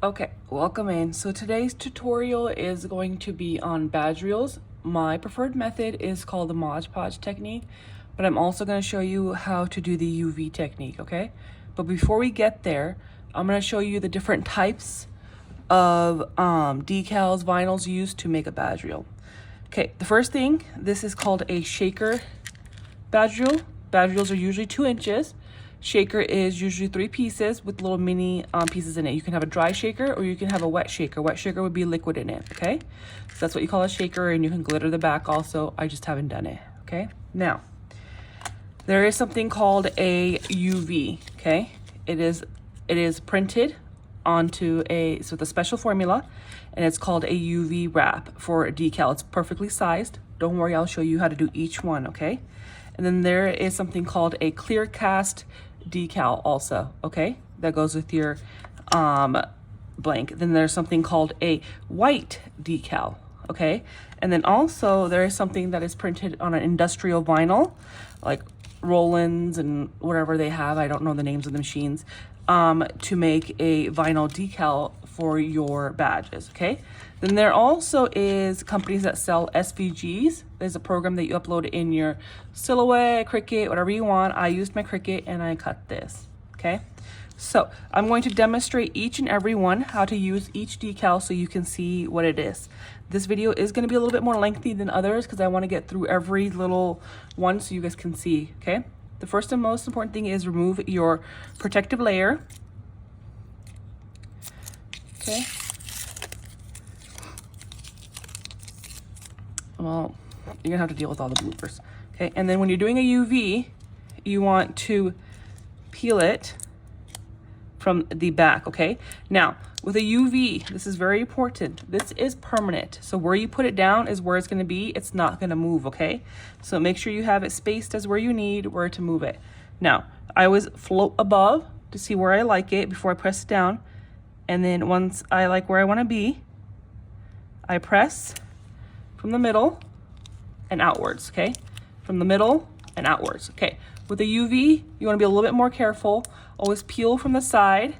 Okay, welcome in. So today's tutorial is going to be on badge reels. My preferred method is called the Mod Podge technique, but I'm also going to show you how to do the UV technique, okay? But before we get there, I'm going to show you the different types of decals, vinyls used to make a badge reel. Okay, the first thing, this is called a shaker badge reel. Badge reels are usually 2 inches. Shaker is usually 3 pieces with little mini pieces in it. You can have a dry shaker or you can have a wet shaker. Wet shaker would be liquid in it, okay? So that's what you call a shaker, and you can glitter the back also. I just haven't done it, okay? Now, there is something called a UV, okay? It is printed onto with a special formula, and it's called a UV wrap for a decal. It's perfectly sized. Don't worry, I'll show you how to do each one, okay? And then there is something called a clear cast decal also, okay? That goes with your blank. Then there's something called a white decal, okay? And then also there is something that is printed on an industrial vinyl, like Rollins and whatever they have. I don't know the names of the machines, to make a vinyl decal for your badges, okay? Then there also is companies that sell SVGs. There's a program that you upload in your Silhouette, Cricut, whatever you want. I used my Cricut and I cut this, okay? So I'm going to demonstrate each and every one, how to use each decal so you can see what it is. This video is gonna be a little bit more lengthy than others because I wanna get through every little one so you guys can see, okay? The first and most important thing is remove your protective layer, okay? Well, you're gonna have to deal with all the bloopers, okay? And then when you're doing a UV, you want to peel it from the back, okay? Now, with a UV, this is very important. This is permanent. So where you put it down is where it's gonna be. It's not gonna move, okay? So make sure you have it spaced as where you need where to move it. Now, I always float above to see where I like it before I press it down. And then once I like where I wanna be, I press from the middle and outwards, okay? From the middle and outwards, okay? With a UV, you wanna be a little bit more careful. Always peel from the side,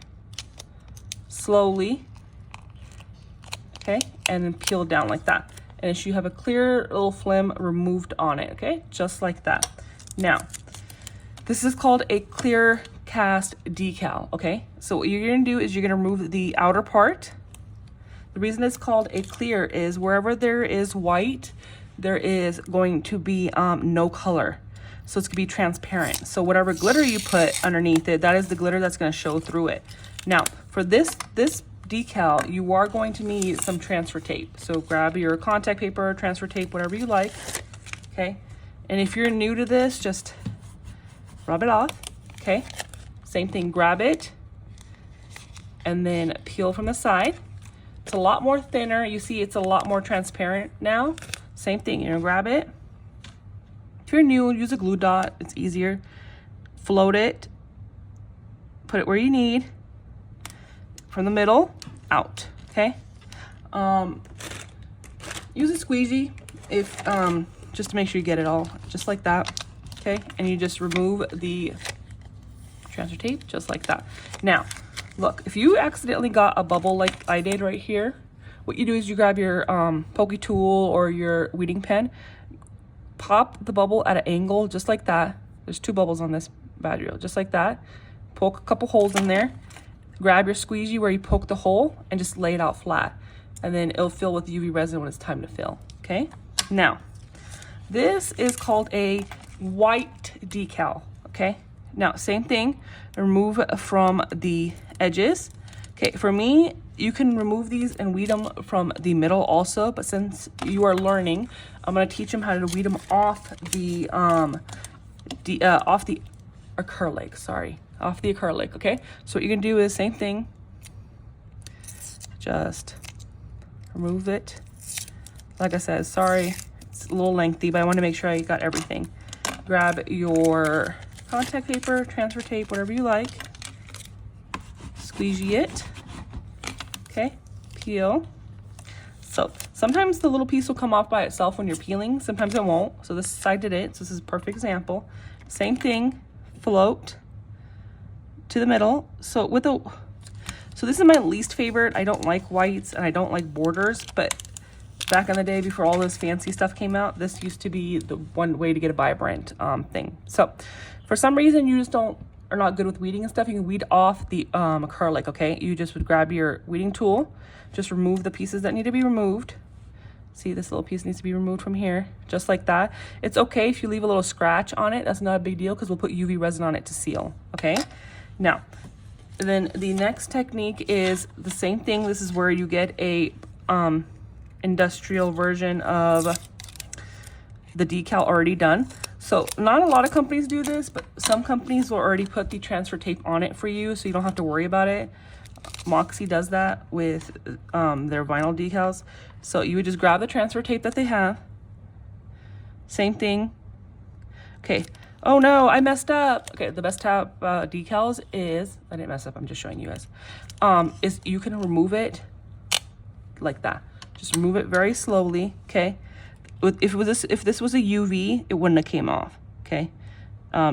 slowly, okay? And then peel down like that. And it should have a clear little film removed on it, okay? Just like that. Now, this is called a clear cast decal, okay? So what you're gonna do is you're gonna remove the outer part. The reason it's called a clear is wherever there is white, there is going to be no color. So it's gonna be transparent. So whatever glitter you put underneath it, that is the glitter that's gonna show through it. Now, for this decal, you are going to need some transfer tape. So grab your contact paper, transfer tape, whatever you like, okay? And if you're new to this, just rub it off, okay? Same thing, grab it, and then peel from the side. It's a lot more thinner. You see it's a lot more transparent now. Same thing, you're gonna grab it. If you're new, use a glue dot, it's easier. Float it, put it where you need, from the middle, out, okay? Use a squeegee if, just to make sure you get it all, just like that, okay? And you just remove the transfer tape, just like that. Now, look, if you accidentally got a bubble like I did right here, what you do is you grab your pokey tool or your weeding pen, pop the bubble at an angle just like that. There's 2 bubbles on this badge reel, just like that. Poke a couple holes in there. Grab your squeegee where you poke the hole and just lay it out flat. And then it'll fill with UV resin when it's time to fill, okay? Now, this is called a white decal, okay? Now, same thing, remove from the edges. Okay, for me, you can remove these and weed them from the middle also, but since you are learning, I'm gonna teach them how to weed them off the acrylic, sorry, off the acrylic, okay? So what you're gonna do is same thing, just remove it. Like I said, sorry, it's a little lengthy, but I wanna make sure I got everything. Grab your contact paper, transfer tape, whatever you like, squeegee it, okay, peel. So sometimes the little piece will come off by itself when you're peeling, sometimes it won't. So this side did it, so this is a perfect example. Same thing, float to the middle. So So this is my least favorite. I don't like whites and I don't like borders, but back in the day before all this fancy stuff came out, this used to be the one way to get a vibrant thing. So for some reason you just are not good with weeding and stuff, you can weed off the acrylic, okay? You just would grab your weeding tool, just remove the pieces that need to be removed. See, this little piece needs to be removed from here, just like that. It's okay if you leave a little scratch on it. That's not a big deal because we'll put UV resin on it to seal, okay? Now, then the next technique is the same thing. This is where you get a industrial version of the decal already done. So not a lot of companies do this, but some companies will already put the transfer tape on it for you so you don't have to worry about it. Moxie does that with their vinyl decals. So you would just grab the transfer tape that they have. Same thing. Okay. Oh no, I messed up. Okay, the best type decals is, I didn't mess up, I'm just showing you guys. Is you can remove it like that. Just remove it very slowly, okay? If this was a UV, it wouldn't have came off, okay?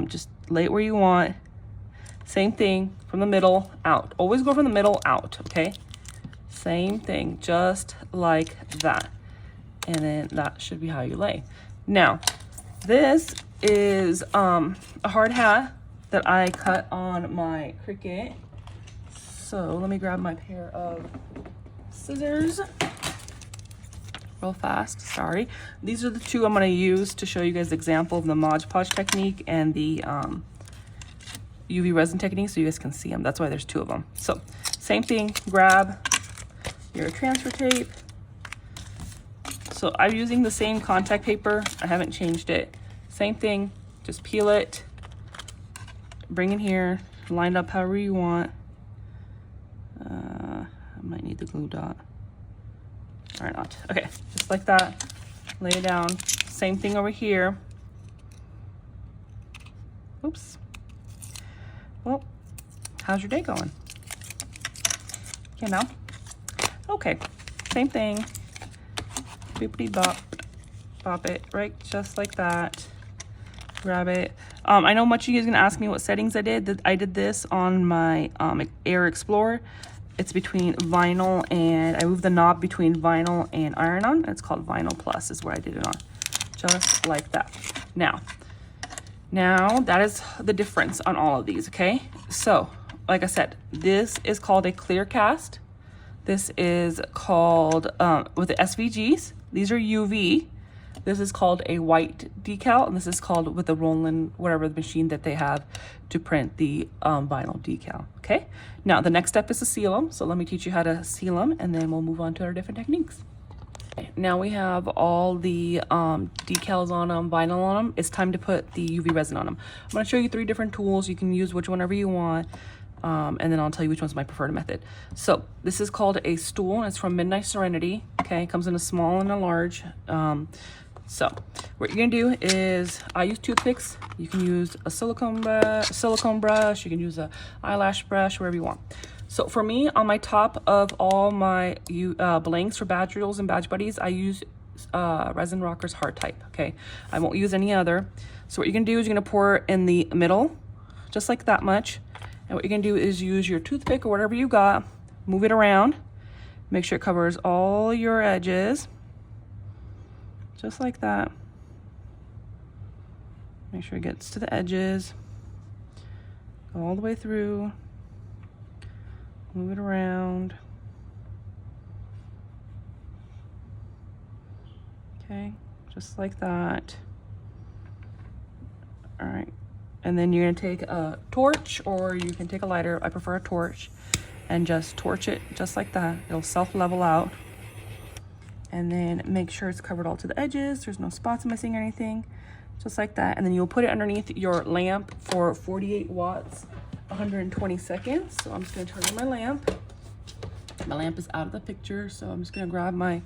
Just lay it where you want. Same thing from the middle out. Always go from the middle out, okay? Same thing, just like that. And then that should be how you lay. Now, this is a hard hat that I cut on my Cricut. So let me grab my pair of scissors real fast. Sorry. These are the two I'm going to use to show you guys the example of the Mod Podge technique and the UV resin technique so you guys can see them. That's why there's two of them. So same thing, grab your transfer tape. So I'm using the same contact paper. I haven't changed it. Same thing, just peel it, bring it here, line it up however you want. I might need the glue dot. Or not. Okay, just like that. Lay it down. Same thing over here. Oops. Well, how's your day going? You know? Okay, same thing. Boopity bop. Bop it right just like that. Grab it. I know much of you guys are gonna ask me what settings I did. I did this on my Air Explorer. It's between vinyl and I moved the knob between vinyl and iron-on. It's called Vinyl Plus is where I did it on. Just like that. Now that is the difference on all of these, okay? So, like I said, this is called a clear cast. This is called, with the SVGs, these are UV. This is called a white decal, and this is called with the Roland, whatever the machine that they have to print the vinyl decal, okay? Now, the next step is to seal them. So let me teach you how to seal them, and then we'll move on to our different techniques. Okay, now we have all the decals on them, vinyl on them. It's time to put the UV resin on them. I'm gonna show you 3 different tools. You can use whichever you want. And then I'll tell you which one's my preferred method. So this is called a stool, and it's from Midnight Serenity. Okay, it comes in a small and a large. So what you're gonna do is, I use toothpicks. You can use a silicone brush. You can use a eyelash brush, wherever you want. So for me, on my top of all my blanks for badge reels and badge buddies, I use Resin Rockers hard type. Okay, I won't use any other. So what you're gonna do is you're gonna pour in the middle, just like that much. And what you're gonna do is use your toothpick or whatever you got, move it around, make sure it covers all your edges, just like that. Make sure it gets to the edges, go all the way through, move it around. Okay, just like that. All right. And then you're gonna take a torch, or you can take a lighter. I prefer a torch, and just torch it just like that. It'll self-level out. And then make sure it's covered all to the edges. There's no spots missing or anything, just like that. And then you'll put it underneath your lamp for 48 watts, 120 seconds. So I'm just gonna turn on my lamp. My lamp is out of the picture, so I'm just gonna grab my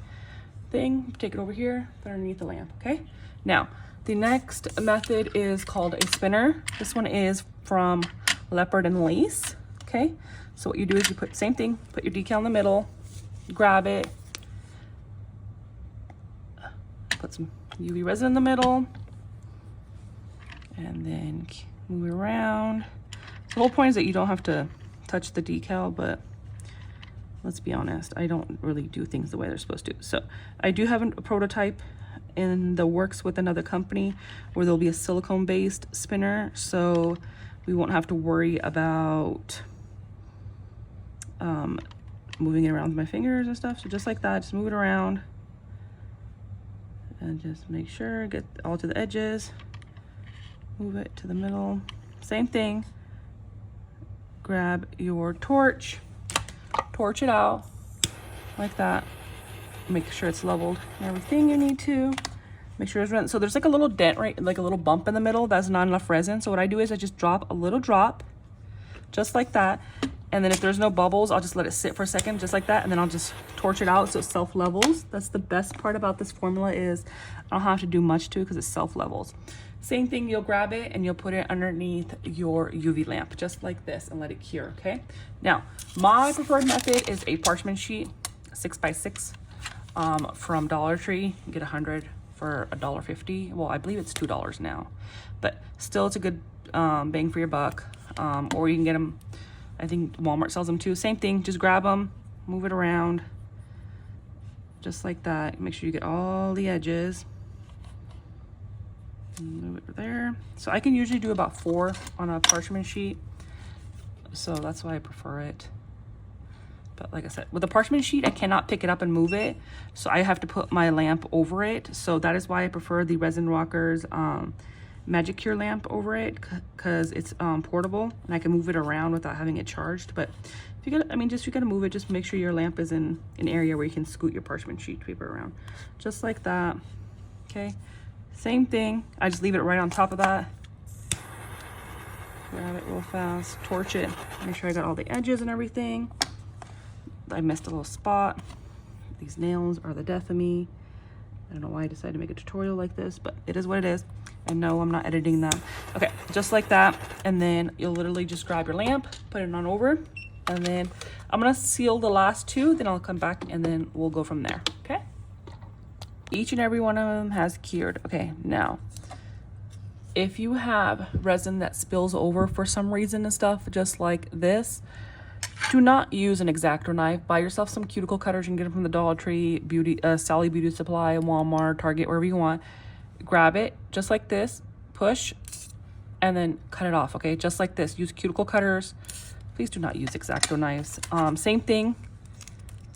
thing, take it over here, put it underneath the lamp, okay? Now, the next method is called a spinner. This one is from Leopard and Lace, okay? So what you do is you put, same thing, put your decal in the middle, grab it, put some UV resin in the middle, and then move it around. The whole point is that you don't have to touch the decal, but let's be honest, I don't really do things the way they're supposed to. So I do have a prototype in the works with another company where there'll be a silicone based spinner, so we won't have to worry about moving it around with my fingers and stuff. So just like that, just move it around and just make sure, get all to the edges, move it to the middle. Same thing, grab your torch it out like that, make sure it's leveled and everything you need to. Make sure it's resin. So there's like a little dent, right, like a little bump in the middle. That's not enough resin. So what I do is I just drop a little drop, just like that. And then if there's no bubbles, I'll just let it sit for a second, just like that. And then I'll just torch it out so it self-levels. That's the best part about this formula, is I don't have to do much to it because it self-levels. Same thing, you'll grab it and you'll put it underneath your UV lamp, just like this, and let it cure, okay? Now, my preferred method is a parchment sheet, 6x6, from Dollar Tree. You get 100 for $1.50. Well, I believe it's $2 now, but still it's a good bang for your buck. Or you can get them, I think Walmart sells them too. Same thing, just grab them, move it around, just like that. Make sure you get all the edges. Move it there. So I can usually do about 4 on a parchment sheet, so that's why I prefer it. But like I said, with the parchment sheet, I cannot pick it up and move it, so I have to put my lamp over it. So that is why I prefer the Resin Rockers Magic Cure lamp over it, because it's portable and I can move it around without having it charged. But if you gotta, if you gotta move it, just make sure your lamp is in an area where you can scoot your parchment sheet paper around, just like that. Okay, same thing. I just leave it right on top of that. Grab it real fast, torch it, make sure I got all the edges and everything. I missed a little spot. These nails are the death of me. I don't know why I decided to make a tutorial like this, but it is what it is. I know I'm not editing that. Okay, just like that. And then you'll literally just grab your lamp, put it on over, and then I'm gonna seal the last 2, then I'll come back and then we'll go from there, okay? Each and every one of them has cured. Okay, now, if you have resin that spills over for some reason and stuff, just like this, do not use an X-Acto knife. Buy yourself some cuticle cutters. You can get them from the Dollar Tree, Sally Beauty Supply, Walmart, Target, wherever you want. Grab it just like this, push, and then cut it off, okay? Just like this. Use cuticle cutters. Please do not use X-Acto knives. Same thing.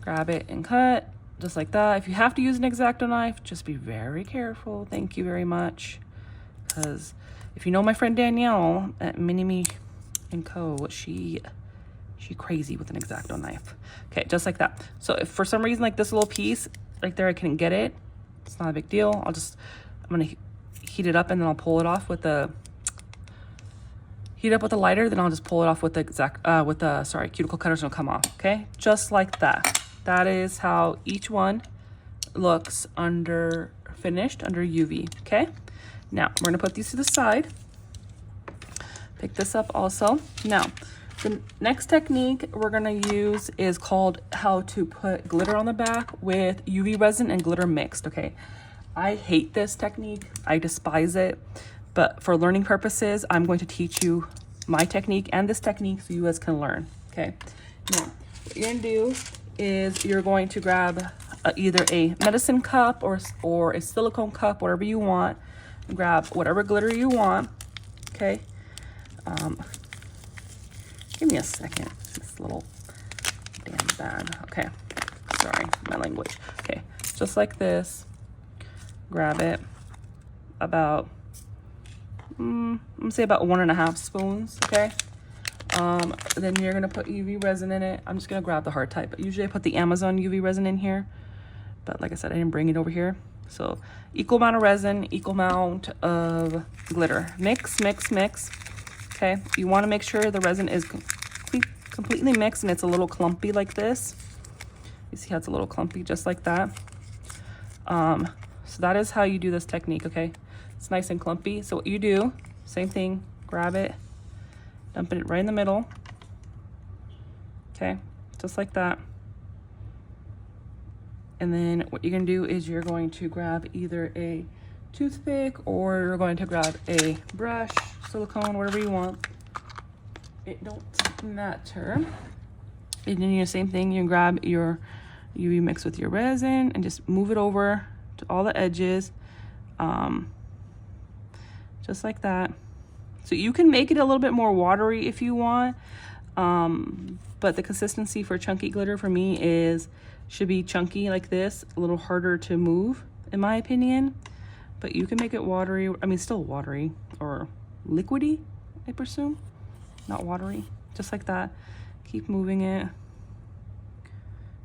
Grab it and cut, just like that. If you have to use an X-Acto knife, just be very careful. Thank you very much. Because if you know my friend Danielle at Mini-Me & Co., she crazy with an X-Acto knife. Okay, just like that. So if for some reason, like this little piece right there, I couldn't get it, it's not a big deal. I'm gonna heat it up and then I'll pull it off with the lighter. Then I'll just pull it off with the cuticle cutters, and it'll come off. Okay, just like that. That is how each one looks finished under UV. Okay, now we're gonna put these to the side. Pick this up also. Now, the next technique we're gonna use is called how to put glitter on the back with UV resin and glitter mixed, okay? I hate this technique, I despise it, but for learning purposes, I'm going to teach you my technique and this technique so you guys can learn, okay? Now, what you're gonna do is you're going to grab either a medicine cup or a silicone cup, whatever you want. Grab whatever glitter you want, okay? Give me a second, this little damn bag. Okay, sorry, my language. Okay, just like this, grab it, about, I'm gonna say about 1.5 spoons, okay? Then you're gonna put UV resin in it. I'm just gonna grab the hard type, but usually I put the Amazon UV resin in here, but like I said, I didn't bring it over here. So equal amount of resin, equal amount of glitter. Mix, mix, mix. Okay, you want to make sure the resin is completely mixed and it's a little clumpy like this. You see how it's a little clumpy, just like that. So that is how you do this technique, okay? It's nice and clumpy. So what you do, same thing, grab it, dump it right in the middle. Okay, just like that. And then what you're gonna do is you're going to grab either a toothpick or you're going to grab a brush, silicone, whatever you want. It don't matter. And then the same thing, you can grab your UV mix with your resin and just move it over to all the edges, just like that. So you can make it a little bit more watery if you want, but the consistency for chunky glitter for me should be chunky like this, a little harder to move in my opinion. But you can make it watery, I mean still watery or liquidy, I presume, not watery, just like that. Keep moving it.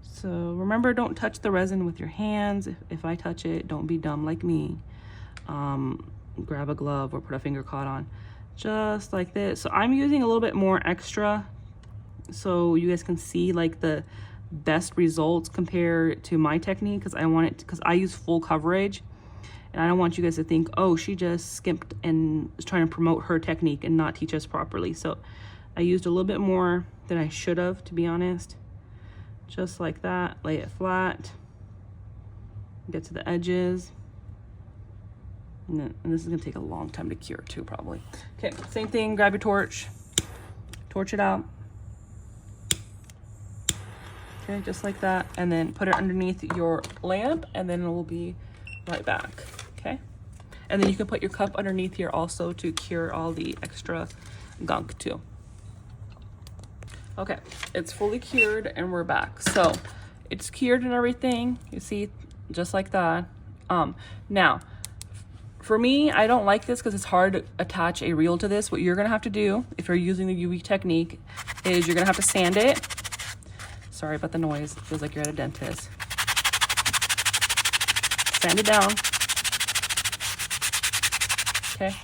So remember, don't touch the resin with your hands. If I touch it, don't be dumb like me. Grab a glove or put a finger caught on, just like this. So I'm using a little bit more extra so you guys can see like the best results compared to my technique, because I want it, because I use full coverage and I don't want you guys to think, oh, she just skimped and is trying to promote her technique and not teach us properly. So I used a little bit more than I should have, to be honest. Just like that, lay it flat, get to the edges. And this is gonna take a long time to cure too, probably. Okay, same thing, grab your torch it out. Okay, just like that, and then put it underneath your lamp, and then it will be right back, okay? And then you can put your cup underneath here also to cure all the extra gunk too. Okay, it's fully cured and we're back. So it's cured and everything, you see, just like that. Now, for me, I don't like this because it's hard to attach a reel to this. What you're gonna have to do, if you're using the UV technique, is you're gonna have to sand it. Sorry about the noise, it feels like you're at a dentist. Sand it down. Okay,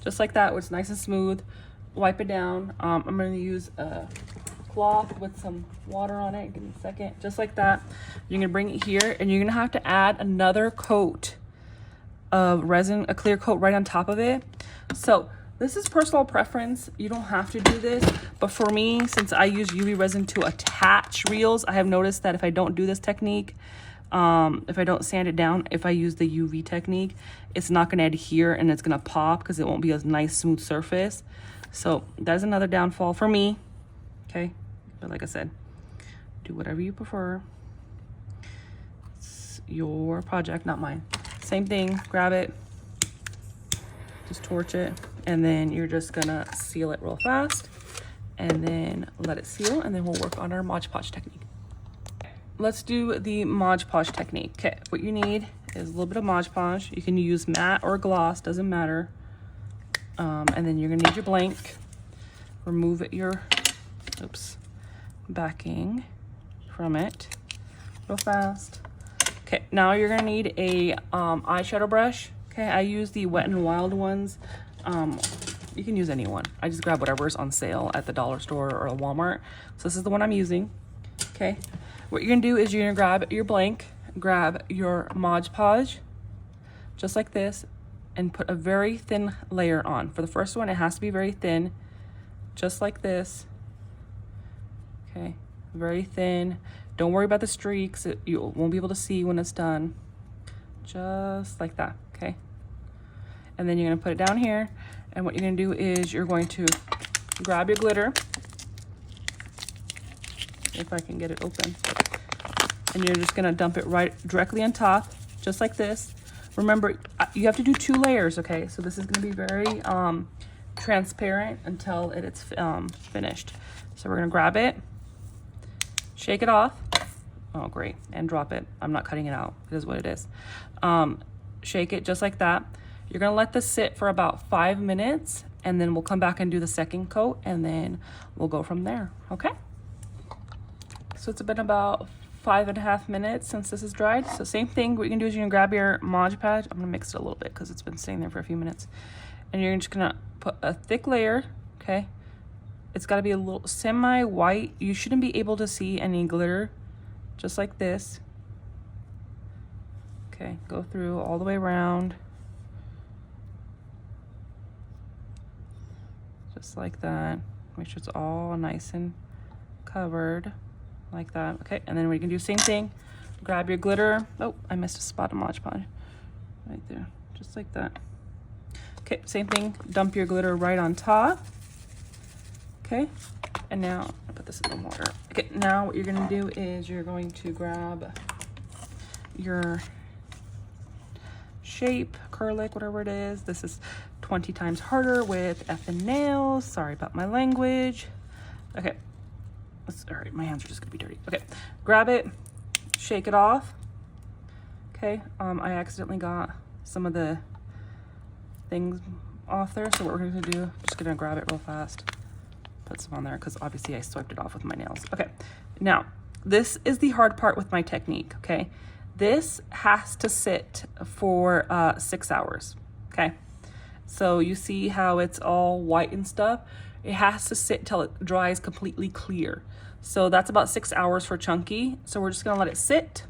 just like that, where it's nice and smooth. Wipe it down. I'm gonna use a cloth with some water on it. Give me a second. Just like that. You're gonna bring it here and you're gonna have to add another coat of resin, a clear coat right on top of it. So this is personal preference. You don't have to do this, but for me, since I use UV resin to attach reels, I have noticed that if I don't do this technique, if I don't sand it down, if I use the UV technique, it's not gonna adhere and it's gonna pop because it won't be a nice smooth surface. So that's another downfall for me. Okay, but like I said, do whatever you prefer. It's your project, not mine. Same thing, grab it, just torch it, and then you're just gonna seal it real fast and then let it seal, and then we'll work on our Mod Podge technique. Let's do the Mod Podge technique. Okay, what you need is a little bit of Mod Podge. You can use matte or gloss, doesn't matter. And then you're gonna need your blank. Remove your backing from it real fast. Okay, now you're gonna need a eyeshadow brush. Okay, I use the Wet n Wild ones. You can use any one. I just grab whatever's on sale at the dollar store or a Walmart. So this is the one I'm using. Okay, what you're gonna do is you're gonna grab your blank, grab your Mod Podge, just like this, and put a very thin layer on. For the first one, it has to be very thin, just like this. Okay, very thin. Don't worry about the streaks. You won't be able to see when it's done. Just like that, okay? And then you're gonna put it down here, and what you're gonna do is you're going to grab your glitter, if I can get it open, and you're just gonna dump it right directly on top, just like this. Remember, you have to do 2 layers, okay? So this is gonna be very transparent until it's finished. So we're gonna grab it, shake it off. Oh, great, and drop it. I'm not cutting it out, it is what it is. Shake it just like that. You're gonna let this sit for about 5 minutes, and then we'll come back and do the second coat, and then we'll go from there, okay? So it's been about 5.5 minutes since this is dried. So same thing, what you can do is you can grab your Mod Podge. I'm gonna mix it a little bit because it's been sitting there for a few minutes. And you're just gonna put a thick layer, okay? It's gotta be a little semi-white. You shouldn't be able to see any glitter, just like this. Okay, go through all the way around. Just like that. Make sure it's all nice and covered, like that. Okay, and then we can do the same thing. Grab your glitter. Oh, I missed a spot of Mod Podge. Right there, just like that. Okay, same thing, dump your glitter right on top. Okay, And now, I'll put this in the water. Okay, now what you're gonna do is you're going to grab your shape, acrylic, whatever it is. This is 20 times harder with effing nails. Sorry about my language. Okay, all right, my hands are just gonna be dirty. Okay, grab it, shake it off. Okay, I accidentally got some of the things off there. So what we're gonna do, I'm just gonna grab it real fast, put some on there because obviously I swiped it off with my nails. Okay, now this is the hard part with my technique, okay? This has to sit for 6 hours, okay? So you see how it's all white and stuff? It has to sit till it dries completely clear. So that's about 6 hours for chunky. So we're just gonna let it sit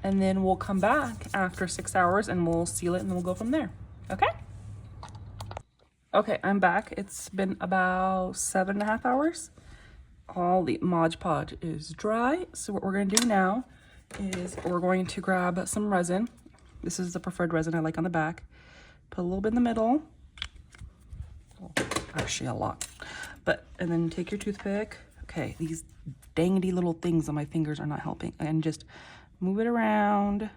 and then we'll come back after 6 hours and we'll seal it and then we'll go from there, okay? Okay, I'm back. It's been about 7.5 hours. All the Mod Podge is dry. So what we're gonna do now is we're going to grab some resin. This is the preferred resin I like on the back. Put a little bit in the middle. Oh, actually a lot. And then take your toothpick. Okay, these dangety little things on my fingers are not helping. And just move it around.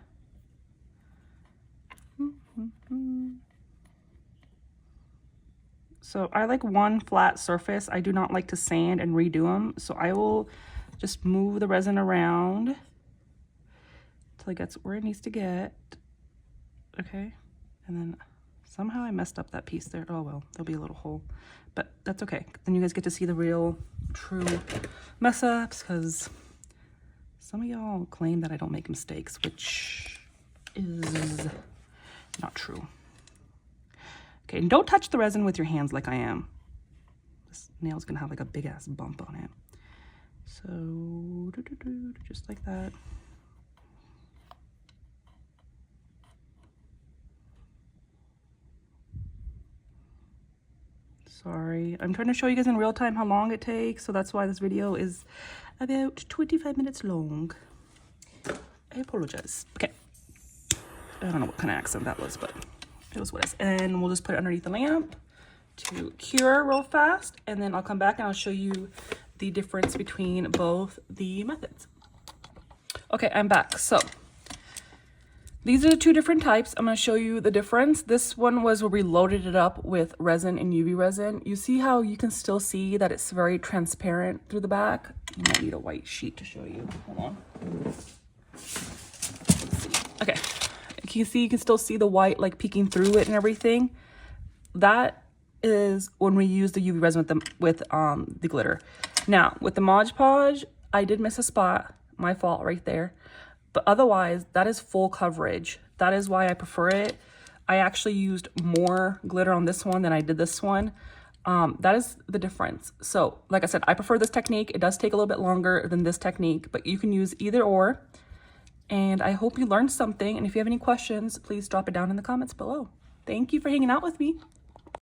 So I like one flat surface. I do not like to sand and redo them. So I will just move the resin around until it gets where it needs to get. Okay, and then somehow I messed up that piece there. Oh well, there'll be a little hole, but that's okay. Then you guys get to see the real, true mess ups, because some of y'all claim that I don't make mistakes, which is not true. Okay, and don't touch the resin with your hands like I am. This nail's gonna have like a big ass bump on it. So, just like that. Sorry, I'm trying to show you guys in real time how long it takes, so that's why this video is about 25 minutes long. I apologize. Okay, I don't know what kind of accent that was, but it was what it is. And we'll just put it underneath the lamp to cure real fast, and then I'll come back and I'll show you the difference between both the methods. Okay, I'm back. So these are the two different types. I'm going to show you the difference. This one was where we loaded it up with resin and UV resin. You see how you can still see that it's very transparent through the back? You might need a white sheet to show you. Hold on. Let's see. Okay. You can still see the white like peeking through it and everything. That is when we use the UV resin with the glitter. Now, with the Mod Podge, I did miss a spot. My fault right there. But otherwise, that is full coverage. That is why I prefer it. I actually used more glitter on this one than I did this one. That is the difference. So, like I said, I prefer this technique. It does take a little bit longer than this technique, but you can use either or. And I hope you learned something. And if you have any questions, please drop it down in the comments below. Thank you for hanging out with me.